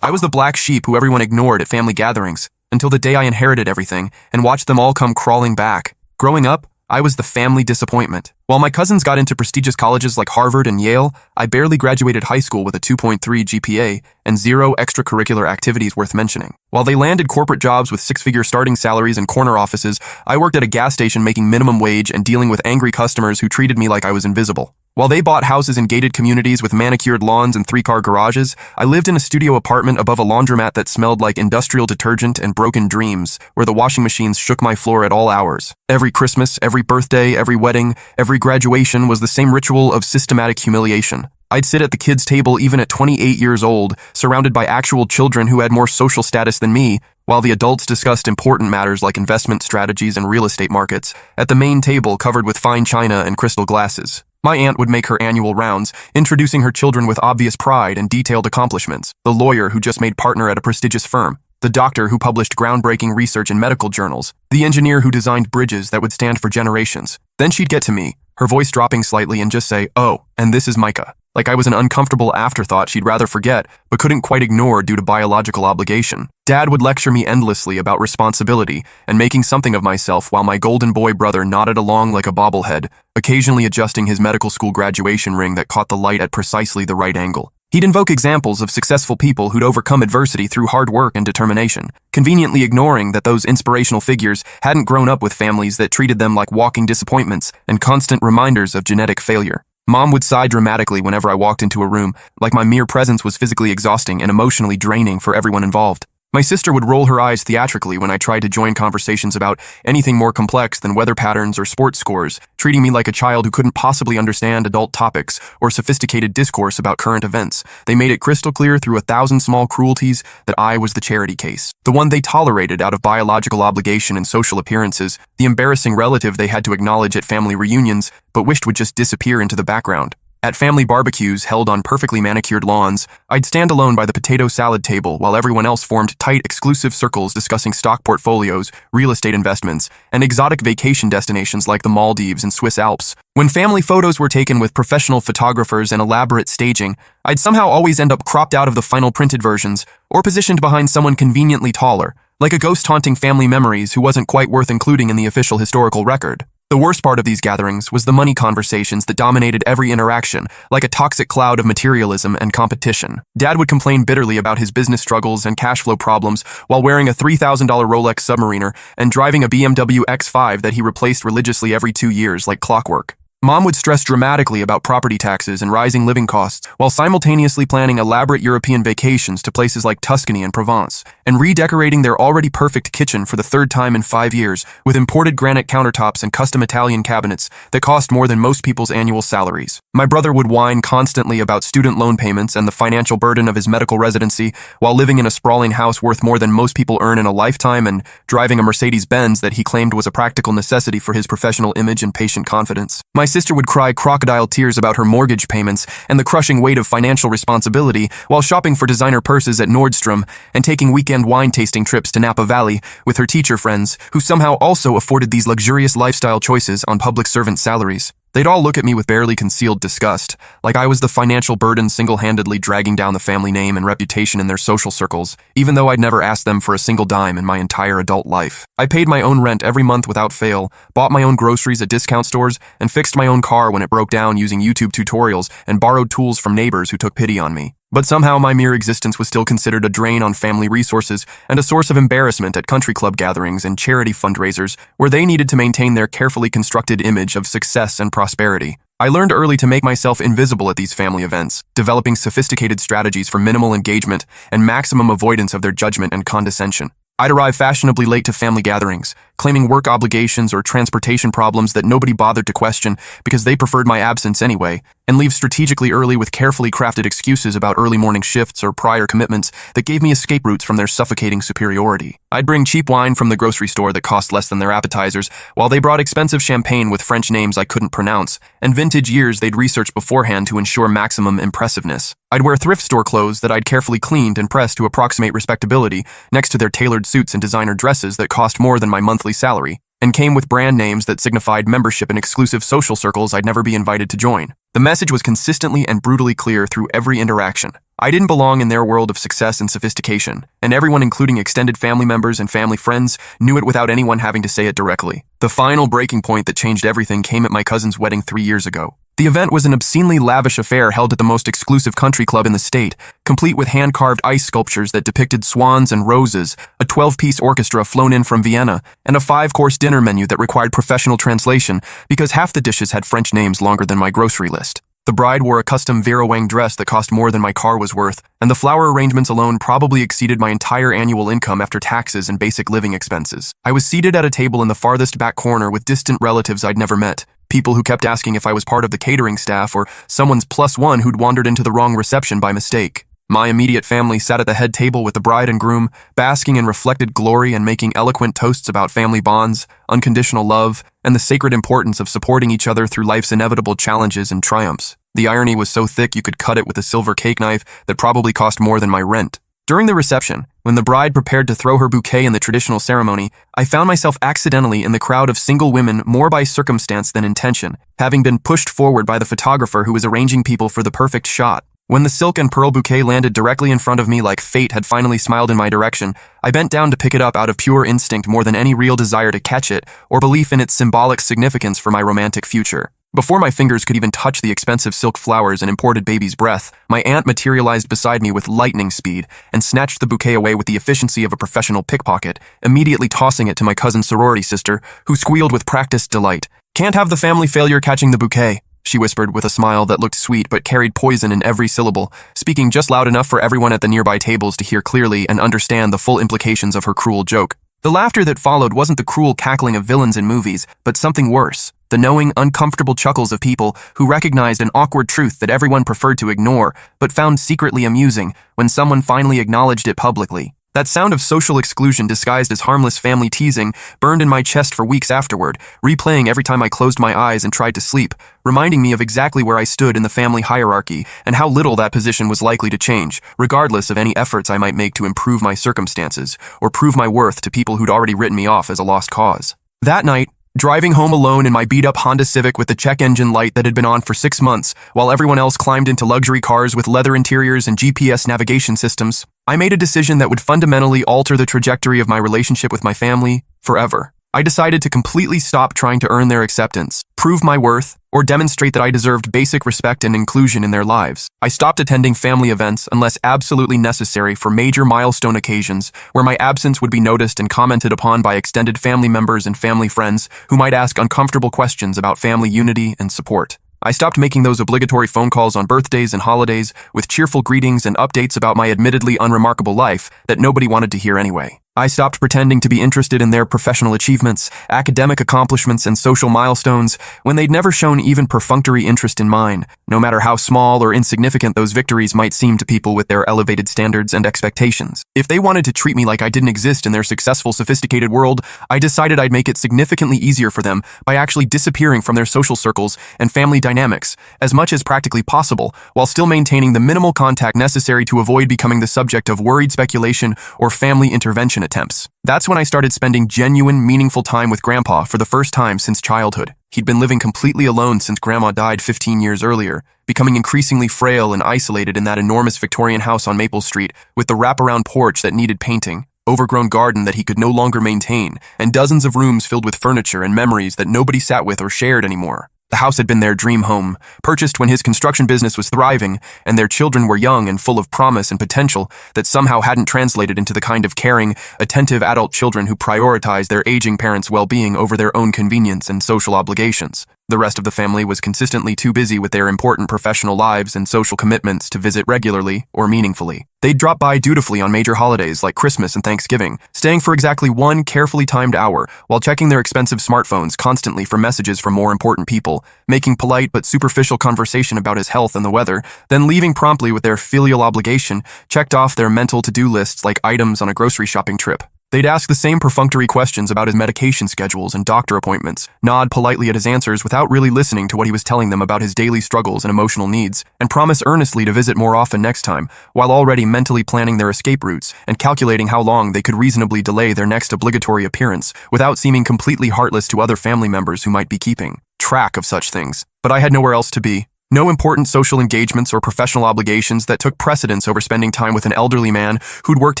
I was the black sheep who everyone ignored at family gatherings, until the day I inherited everything and watched them all come crawling back. Growing up, I was the family disappointment. While my cousins got into prestigious colleges like Harvard and Yale, I barely graduated high school with a 2.3 GPA and zero extracurricular activities worth mentioning. While they landed corporate jobs with six-figure starting salaries and corner offices, I worked at a gas station making minimum wage and dealing with angry customers who treated me like I was invisible. While they bought houses in gated communities with manicured lawns and three-car garages, I lived in a studio apartment above a laundromat that smelled like industrial detergent and broken dreams, where the washing machines shook my floor at all hours. Every Christmas, every birthday, every wedding, every graduation was the same ritual of systematic humiliation. I'd sit at the kids' table even at 28 years old, surrounded by actual children who had more social status than me, while the adults discussed important matters like investment strategies and real estate markets, at the main table covered with fine china and crystal glasses. My aunt would make her annual rounds, introducing her children with obvious pride and detailed accomplishments. The lawyer who just made partner at a prestigious firm, the doctor who published groundbreaking research in medical journals, the engineer who designed bridges that would stand for generations. Then she'd get to me, her voice dropping slightly, and just say, "Oh, and this is Micah." Like I was an uncomfortable afterthought she'd rather forget, but couldn't quite ignore due to biological obligation. Dad would lecture me endlessly about responsibility and making something of myself while my golden boy brother nodded along like a bobblehead, occasionally adjusting his medical school graduation ring that caught the light at precisely the right angle. He'd invoke examples of successful people who'd overcome adversity through hard work and determination, conveniently ignoring that those inspirational figures hadn't grown up with families that treated them like walking disappointments and constant reminders of genetic failure. Mom would sigh dramatically whenever I walked into a room, like my mere presence was physically exhausting and emotionally draining for everyone involved. My sister would roll her eyes theatrically when I tried to join conversations about anything more complex than weather patterns or sports scores, treating me like a child who couldn't possibly understand adult topics or sophisticated discourse about current events. They made it crystal clear through 1,000 small cruelties that I was the charity case, the one they tolerated out of biological obligation and social appearances, the embarrassing relative they had to acknowledge at family reunions but wished would just disappear into the background. At family barbecues held on perfectly manicured lawns, I'd stand alone by the potato salad table while everyone else formed tight, exclusive circles discussing stock portfolios, real estate investments, and exotic vacation destinations like the Maldives and Swiss Alps. When family photos were taken with professional photographers and elaborate staging, I'd somehow always end up cropped out of the final printed versions or positioned behind someone conveniently taller, like a ghost haunting family memories who wasn't quite worth including in the official historical record. The worst part of these gatherings was the money conversations that dominated every interaction, like a toxic cloud of materialism and competition. Dad would complain bitterly about his business struggles and cash flow problems while wearing a $3,000 Rolex Submariner and driving a BMW X5 that he replaced religiously every 2 years like clockwork. Mom would stress dramatically about property taxes and rising living costs, while simultaneously planning elaborate European vacations to places like Tuscany and Provence, and redecorating their already perfect kitchen for the third time in 5 years with imported granite countertops and custom Italian cabinets that cost more than most people's annual salaries. My brother would whine constantly about student loan payments and the financial burden of his medical residency while living in a sprawling house worth more than most people earn in a lifetime and driving a Mercedes-Benz that he claimed was a practical necessity for his professional image and patient confidence. My sister would cry crocodile tears about her mortgage payments and the crushing weight of financial responsibility while shopping for designer purses at Nordstrom and taking weekend wine tasting trips to Napa Valley with her teacher friends, who somehow also afforded these luxurious lifestyle choices on public servant salaries. They'd all look at me with barely concealed disgust, like I was the financial burden single-handedly dragging down the family name and reputation in their social circles, even though I'd never asked them for a single dime in my entire adult life. I paid my own rent every month without fail, bought my own groceries at discount stores, and fixed my own car when it broke down using YouTube tutorials and borrowed tools from neighbors who took pity on me. But somehow my mere existence was still considered a drain on family resources and a source of embarrassment at country club gatherings and charity fundraisers where they needed to maintain their carefully constructed image of success and prosperity. I learned early to make myself invisible at these family events, developing sophisticated strategies for minimal engagement and maximum avoidance of their judgment and condescension. I'd arrive fashionably late to family gatherings, claiming work obligations or transportation problems that nobody bothered to question because they preferred my absence anyway, and leave strategically early with carefully crafted excuses about early morning shifts or prior commitments that gave me escape routes from their suffocating superiority. I'd bring cheap wine from the grocery store that cost less than their appetizers, while they brought expensive champagne with French names I couldn't pronounce, and vintage years they'd researched beforehand to ensure maximum impressiveness. I'd wear thrift store clothes that I'd carefully cleaned and pressed to approximate respectability next to their tailored suits and designer dresses that cost more than my monthly salary, and came with brand names that signified membership in exclusive social circles I'd never be invited to join. The message was consistently and brutally clear through every interaction. I didn't belong in their world of success and sophistication, and everyone, including extended family members and family friends, knew it without anyone having to say it directly. The final breaking point that changed everything came at my cousin's wedding 3 years ago. The event was an obscenely lavish affair held at the most exclusive country club in the state, complete with hand-carved ice sculptures that depicted swans and roses, a 12-piece orchestra flown in from Vienna, and a 5-course dinner menu that required professional translation because half the dishes had French names longer than my grocery list. The bride wore a custom Vera Wang dress that cost more than my car was worth, and the flower arrangements alone probably exceeded my entire annual income after taxes and basic living expenses. I was seated at a table in the farthest back corner with distant relatives I'd never met, people who kept asking if I was part of the catering staff or someone's +1 who'd wandered into the wrong reception by mistake. My immediate family sat at the head table with the bride and groom, basking in reflected glory and making eloquent toasts about family bonds, unconditional love, and the sacred importance of supporting each other through life's inevitable challenges and triumphs. The irony was so thick you could cut it with a silver cake knife that probably cost more than my rent. During the reception, when the bride prepared to throw her bouquet in the traditional ceremony, I found myself accidentally in the crowd of single women more by circumstance than intention, having been pushed forward by the photographer who was arranging people for the perfect shot. When the silk and pearl bouquet landed directly in front of me like fate had finally smiled in my direction, I bent down to pick it up out of pure instinct more than any real desire to catch it or belief in its symbolic significance for my romantic future. Before my fingers could even touch the expensive silk flowers and imported baby's breath, my aunt materialized beside me with lightning speed and snatched the bouquet away with the efficiency of a professional pickpocket, immediately tossing it to my cousin's sorority sister, who squealed with practiced delight. "Can't have the family failure catching the bouquet," she whispered with a smile that looked sweet but carried poison in every syllable, speaking just loud enough for everyone at the nearby tables to hear clearly and understand the full implications of her cruel joke. The laughter that followed wasn't the cruel cackling of villains in movies, but something worse. The knowing, uncomfortable chuckles of people who recognized an awkward truth that everyone preferred to ignore, but found secretly amusing when someone finally acknowledged it publicly. That sound of social exclusion disguised as harmless family teasing burned in my chest for weeks afterward, replaying every time I closed my eyes and tried to sleep, reminding me of exactly where I stood in the family hierarchy and how little that position was likely to change, regardless of any efforts I might make to improve my circumstances or prove my worth to people who'd already written me off as a lost cause. That night, driving home alone in my beat-up Honda Civic with the check engine light that had been on for 6 months, while everyone else climbed into luxury cars with leather interiors and GPS navigation systems, I made a decision that would fundamentally alter the trajectory of my relationship with my family forever. I decided to completely stop trying to earn their acceptance, prove my worth, or demonstrate that I deserved basic respect and inclusion in their lives. I stopped attending family events unless absolutely necessary for major milestone occasions where my absence would be noticed and commented upon by extended family members and family friends who might ask uncomfortable questions about family unity and support. I stopped making those obligatory phone calls on birthdays and holidays with cheerful greetings and updates about my admittedly unremarkable life that nobody wanted to hear anyway. I stopped pretending to be interested in their professional achievements, academic accomplishments, and social milestones when they'd never shown even perfunctory interest in mine, no matter how small or insignificant those victories might seem to people with their elevated standards and expectations. If they wanted to treat me like I didn't exist in their successful, sophisticated world, I decided I'd make it significantly easier for them by actually disappearing from their social circles and family dynamics as much as practically possible, while still maintaining the minimal contact necessary to avoid becoming the subject of worried speculation or family intervention attempts. That's when I started spending genuine, meaningful time with Grandpa for the first time since childhood. He'd been living completely alone since Grandma died 15 years earlier, becoming increasingly frail and isolated in that enormous Victorian house on Maple Street with the wraparound porch that needed painting, overgrown garden that he could no longer maintain, and dozens of rooms filled with furniture and memories that nobody sat with or shared anymore. The house had been their dream home, purchased when his construction business was thriving, and their children were young and full of promise and potential that somehow hadn't translated into the kind of caring, attentive adult children who prioritized their aging parents' well-being over their own convenience and social obligations. The rest of the family was consistently too busy with their important professional lives and social commitments to visit regularly or meaningfully. They'd drop by dutifully on major holidays like Christmas and Thanksgiving, staying for exactly 1 carefully timed hour while checking their expensive smartphones constantly for messages from more important people, making polite but superficial conversation about his health and the weather, then leaving promptly with their filial obligation checked off their mental to-do lists like items on a grocery shopping trip. They'd ask the same perfunctory questions about his medication schedules and doctor appointments, nod politely at his answers without really listening to what he was telling them about his daily struggles and emotional needs, and promise earnestly to visit more often next time, while already mentally planning their escape routes and calculating how long they could reasonably delay their next obligatory appearance without seeming completely heartless to other family members who might be keeping track of such things. But I had nowhere else to be. No important social engagements or professional obligations that took precedence over spending time with an elderly man who'd worked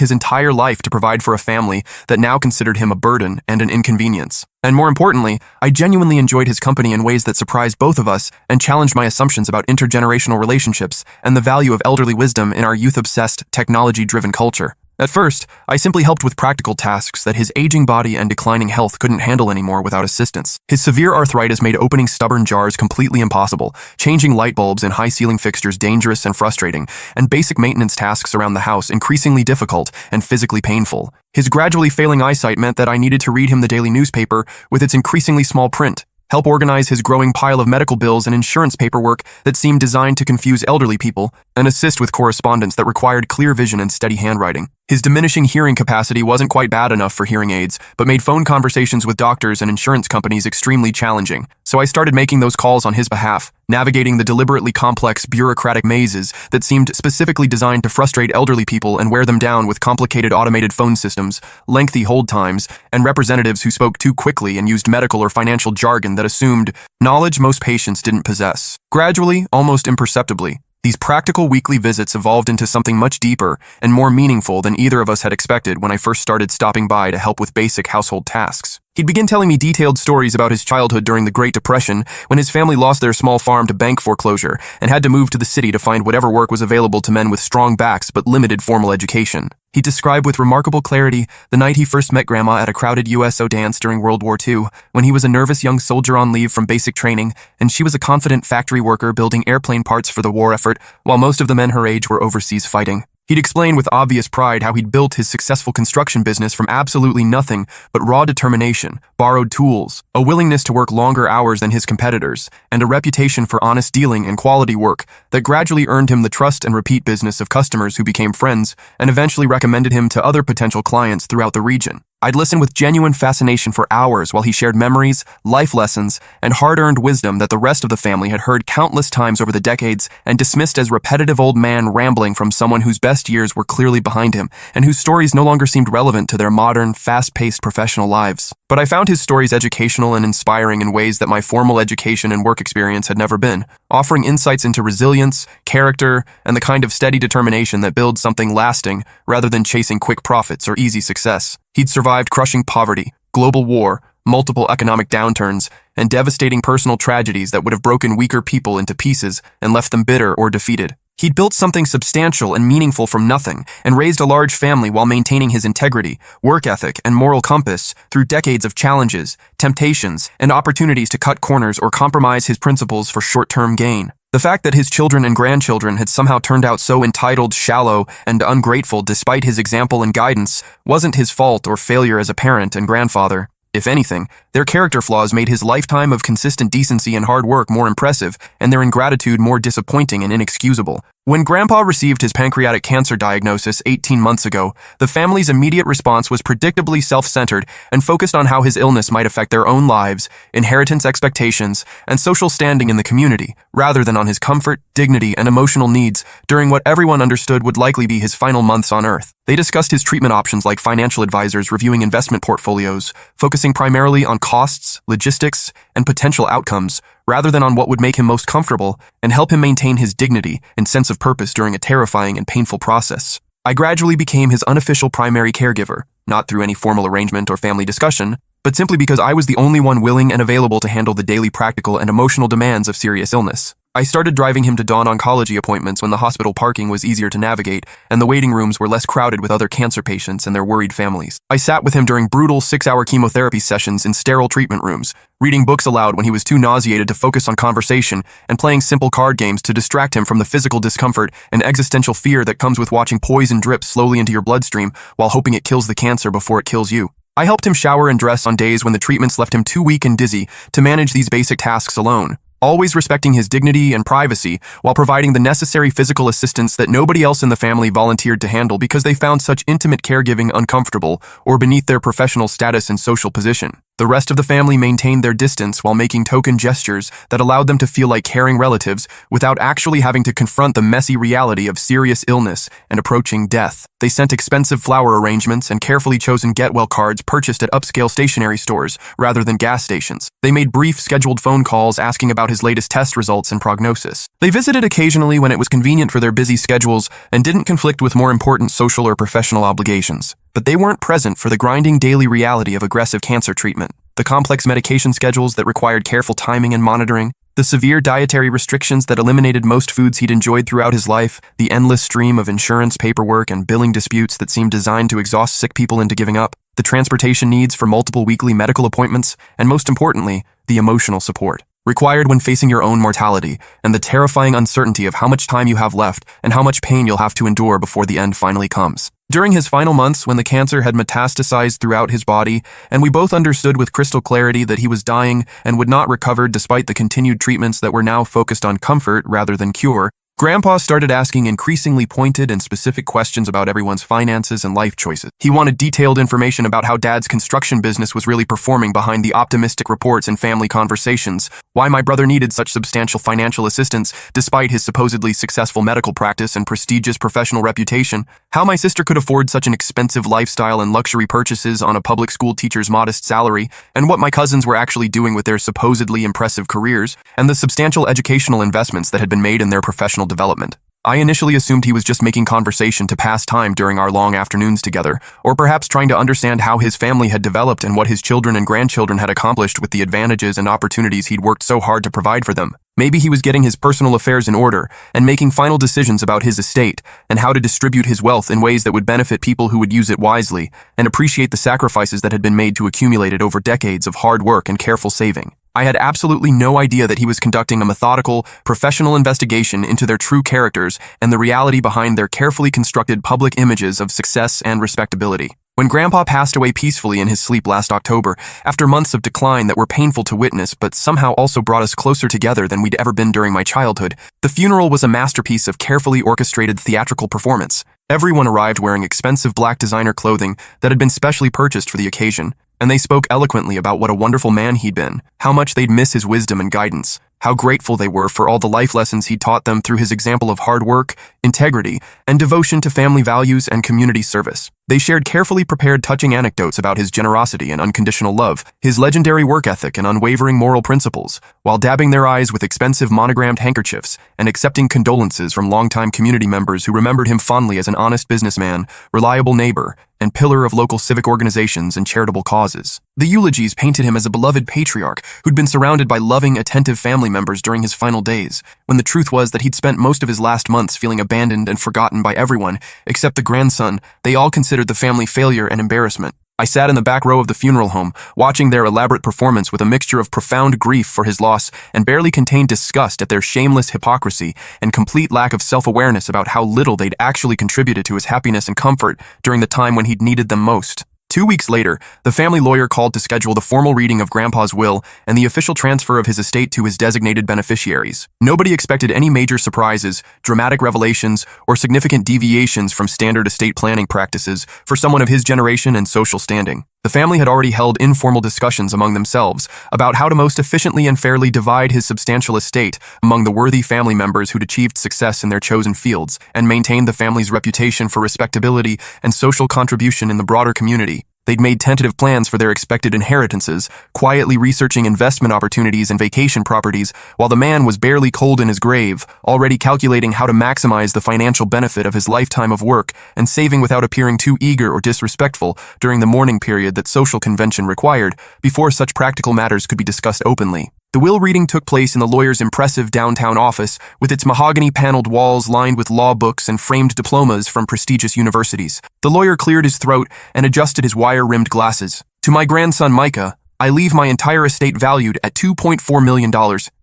his entire life to provide for a family that now considered him a burden and an inconvenience. And more importantly, I genuinely enjoyed his company in ways that surprised both of us and challenged my assumptions about intergenerational relationships and the value of elderly wisdom in our youth-obsessed, technology-driven culture. At first, I simply helped with practical tasks that his aging body and declining health couldn't handle anymore without assistance. His severe arthritis made opening stubborn jars completely impossible, changing light bulbs in high-ceiling fixtures dangerous and frustrating, and basic maintenance tasks around the house increasingly difficult and physically painful. His gradually failing eyesight meant that I needed to read him the daily newspaper with its increasingly small print, help organize his growing pile of medical bills and insurance paperwork that seemed designed to confuse elderly people, and assist with correspondence that required clear vision and steady handwriting. His diminishing hearing capacity wasn't quite bad enough for hearing aids, but made phone conversations with doctors and insurance companies extremely challenging. So I started making those calls on his behalf, navigating the deliberately complex bureaucratic mazes that seemed specifically designed to frustrate elderly people and wear them down with complicated automated phone systems, lengthy hold times, and representatives who spoke too quickly and used medical or financial jargon that assumed knowledge most patients didn't possess. Gradually, almost imperceptibly, these practical weekly visits evolved into something much deeper and more meaningful than either of us had expected when I first started stopping by to help with basic household tasks. He'd begin telling me detailed stories about his childhood during the Great Depression, when his family lost their small farm to bank foreclosure and had to move to the city to find whatever work was available to men with strong backs but limited formal education. He described with remarkable clarity the night he first met Grandma at a crowded USO dance during World War II, when he was a nervous young soldier on leave from basic training, and she was a confident factory worker building airplane parts for the war effort, while most of the men her age were overseas fighting. He'd explain with obvious pride how he'd built his successful construction business from absolutely nothing but raw determination, borrowed tools, a willingness to work longer hours than his competitors, and a reputation for honest dealing and quality work that gradually earned him the trust and repeat business of customers who became friends and eventually recommended him to other potential clients throughout the region. I'd listen with genuine fascination for hours while he shared memories, life lessons, and hard-earned wisdom that the rest of the family had heard countless times over the decades and dismissed as repetitive old man rambling from someone whose best years were clearly behind him and whose stories no longer seemed relevant to their modern, fast-paced professional lives. But I found his stories educational and inspiring in ways that my formal education and work experience had never been, offering insights into resilience, character, and the kind of steady determination that builds something lasting rather than chasing quick profits or easy success. He'd survived crushing poverty, global war, multiple economic downturns, and devastating personal tragedies that would have broken weaker people into pieces and left them bitter or defeated. He'd built something substantial and meaningful from nothing and raised a large family while maintaining his integrity, work ethic, and moral compass through decades of challenges, temptations, and opportunities to cut corners or compromise his principles for short-term gain. The fact that his children and grandchildren had somehow turned out so entitled, shallow, and ungrateful despite his example and guidance wasn't his fault or failure as a parent and grandfather. If anything, their character flaws made his lifetime of consistent decency and hard work more impressive, and their ingratitude more disappointing and inexcusable. When Grandpa received his pancreatic cancer diagnosis 18 months ago, the family's immediate response was predictably self-centered and focused on how his illness might affect their own lives, inheritance expectations, and social standing in the community, rather than on his comfort, dignity, and emotional needs during what everyone understood would likely be his final months on Earth. They discussed his treatment options like financial advisors reviewing investment portfolios, focusing primarily on costs, logistics, and potential outcomes, rather than on what would make him most comfortable and help him maintain his dignity and sense of purpose during a terrifying and painful process. I gradually became his unofficial primary caregiver, not through any formal arrangement or family discussion, but simply because I was the only one willing and available to handle the daily practical and emotional demands of serious illness. I started driving him to dawn oncology appointments when the hospital parking was easier to navigate and the waiting rooms were less crowded with other cancer patients and their worried families. I sat with him during brutal 6-hour chemotherapy sessions in sterile treatment rooms, reading books aloud when he was too nauseated to focus on conversation, and playing simple card games to distract him from the physical discomfort and existential fear that comes with watching poison drip slowly into your bloodstream while hoping it kills the cancer before it kills you. I helped him shower and dress on days when the treatments left him too weak and dizzy to manage these basic tasks alone, always respecting his dignity and privacy while providing the necessary physical assistance that nobody else in the family volunteered to handle because they found such intimate caregiving uncomfortable or beneath their professional status and social position. The rest of the family maintained their distance while making token gestures that allowed them to feel like caring relatives without actually having to confront the messy reality of serious illness and approaching death. They sent expensive flower arrangements and carefully chosen get-well cards purchased at upscale stationery stores rather than gas stations. They made brief scheduled phone calls asking about his latest test results and prognosis. They visited occasionally when it was convenient for their busy schedules and didn't conflict with more important social or professional obligations. But they weren't present for the grinding daily reality of aggressive cancer treatment, the complex medication schedules that required careful timing and monitoring, the severe dietary restrictions that eliminated most foods he'd enjoyed throughout his life, the endless stream of insurance paperwork and billing disputes that seemed designed to exhaust sick people into giving up, the transportation needs for multiple weekly medical appointments, and most importantly, the emotional support required when facing your own mortality and the terrifying uncertainty of how much time you have left and how much pain you'll have to endure before the end finally comes. During his final months, when the cancer had metastasized throughout his body, and we both understood with crystal clarity that he was dying and would not recover despite the continued treatments that were now focused on comfort rather than cure, Grandpa started asking increasingly pointed and specific questions about everyone's finances and life choices. He wanted detailed information about how Dad's construction business was really performing behind the optimistic reports and family conversations, why my brother needed such substantial financial assistance despite his supposedly successful medical practice and prestigious professional reputation, how my sister could afford such an expensive lifestyle and luxury purchases on a public school teacher's modest salary, and what my cousins were actually doing with their supposedly impressive careers, and the substantial educational investments that had been made in their professional development. I initially assumed he was just making conversation to pass time during our long afternoons together, or perhaps trying to understand how his family had developed and what his children and grandchildren had accomplished with the advantages and opportunities he'd worked so hard to provide for them. Maybe he was getting his personal affairs in order and making final decisions about his estate and how to distribute his wealth in ways that would benefit people who would use it wisely and appreciate the sacrifices that had been made to accumulate it over decades of hard work and careful saving. I had absolutely no idea that he was conducting a methodical, professional investigation into their true characters and the reality behind their carefully constructed public images of success and respectability. When Grandpa passed away peacefully in his sleep last October, after months of decline that were painful to witness but somehow also brought us closer together than we'd ever been during my childhood, the funeral was a masterpiece of carefully orchestrated theatrical performance. Everyone arrived wearing expensive black designer clothing that had been specially purchased for the occasion, and they spoke eloquently about what a wonderful man he'd been, how much they'd miss his wisdom and guidance, how grateful they were for all the life lessons he'd taught them through his example of hard work, integrity, and devotion to family values and community service. They shared carefully prepared touching anecdotes about his generosity and unconditional love, his legendary work ethic and unwavering moral principles, while dabbing their eyes with expensive monogrammed handkerchiefs and accepting condolences from longtime community members who remembered him fondly as an honest businessman, reliable neighbor, and pillar of local civic organizations and charitable causes. The eulogies painted him as a beloved patriarch who'd been surrounded by loving, attentive family members during his final days, when the truth was that he'd spent most of his last months feeling abandoned and forgotten by everyone, except the grandson. They all considered the family failure and embarrassment. I sat in the back row of the funeral home, watching their elaborate performance with a mixture of profound grief for his loss and barely contained disgust at their shameless hypocrisy and complete lack of self-awareness about how little they'd actually contributed to his happiness and comfort during the time when he'd needed them most. 2 weeks later, the family lawyer called to schedule the formal reading of Grandpa's will and the official transfer of his estate to his designated beneficiaries. Nobody expected any major surprises, dramatic revelations, or significant deviations from standard estate planning practices for someone of his generation and social standing. The family had already held informal discussions among themselves about how to most efficiently and fairly divide his substantial estate among the worthy family members who'd achieved success in their chosen fields and maintained the family's reputation for respectability and social contribution in the broader community. They'd made tentative plans for their expected inheritances, quietly researching investment opportunities and vacation properties, while the man was barely cold in his grave, already calculating how to maximize the financial benefit of his lifetime of work and saving without appearing too eager or disrespectful during the mourning period that social convention required before such practical matters could be discussed openly. The will reading took place in the lawyer's impressive downtown office, with its mahogany-paneled walls lined with law books and framed diplomas from prestigious universities. The lawyer cleared his throat and adjusted his wire-rimmed glasses. To my grandson Micah, I leave my entire estate valued at $2.4 million,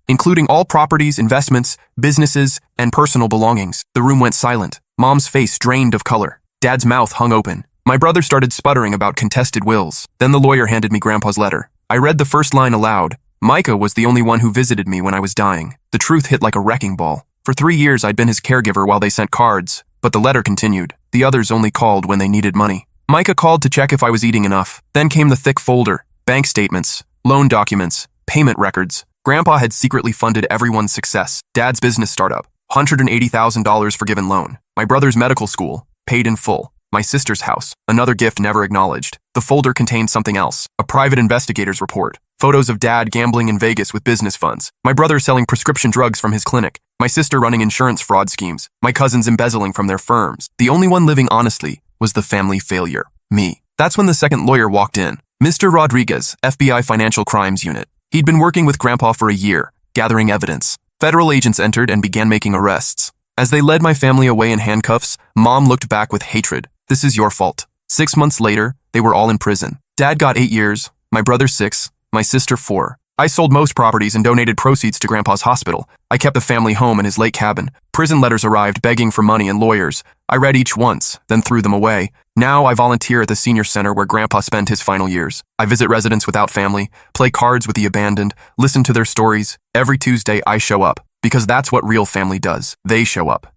including all properties, investments, businesses, and personal belongings. The room went silent. Mom's face drained of color. Dad's mouth hung open. My brother started sputtering about contested wills. Then the lawyer handed me Grandpa's letter. I read the first line aloud. Micah was the only one who visited me when I was dying. The truth hit like a wrecking ball. For 3 years, I'd been his caregiver while they sent cards, but the letter continued. The others only called when they needed money. Micah called to check if I was eating enough. Then came the thick folder. Bank statements, loan documents, payment records. Grandpa had secretly funded everyone's success. Dad's business startup, $180,000 forgiven loan. My brother's medical school, paid in full. My sister's house, another gift never acknowledged. The folder contained something else, a private investigator's report. Photos of Dad gambling in Vegas with business funds. My brother selling prescription drugs from his clinic. My sister running insurance fraud schemes. My cousins embezzling from their firms. The only one living honestly was the family failure, me. That's when the second lawyer walked in. Mr. Rodriguez, FBI Financial Crimes Unit. He'd been working with Grandpa for a year, gathering evidence. Federal agents entered and began making arrests. As they led my family away in handcuffs, Mom looked back with hatred. This is your fault. 6 months later, they were all in prison. Dad got 8 years, my brother 6, my sister 4. I sold most properties and donated proceeds to Grandpa's hospital. I kept the family home in his lake cabin. Prison letters arrived begging for money and lawyers. I read each once, then threw them away. Now I volunteer at the senior center where Grandpa spent his final years. I visit residents without family, play cards with the abandoned, listen to their stories. Every Tuesday I show up, because that's what real family does. They show up.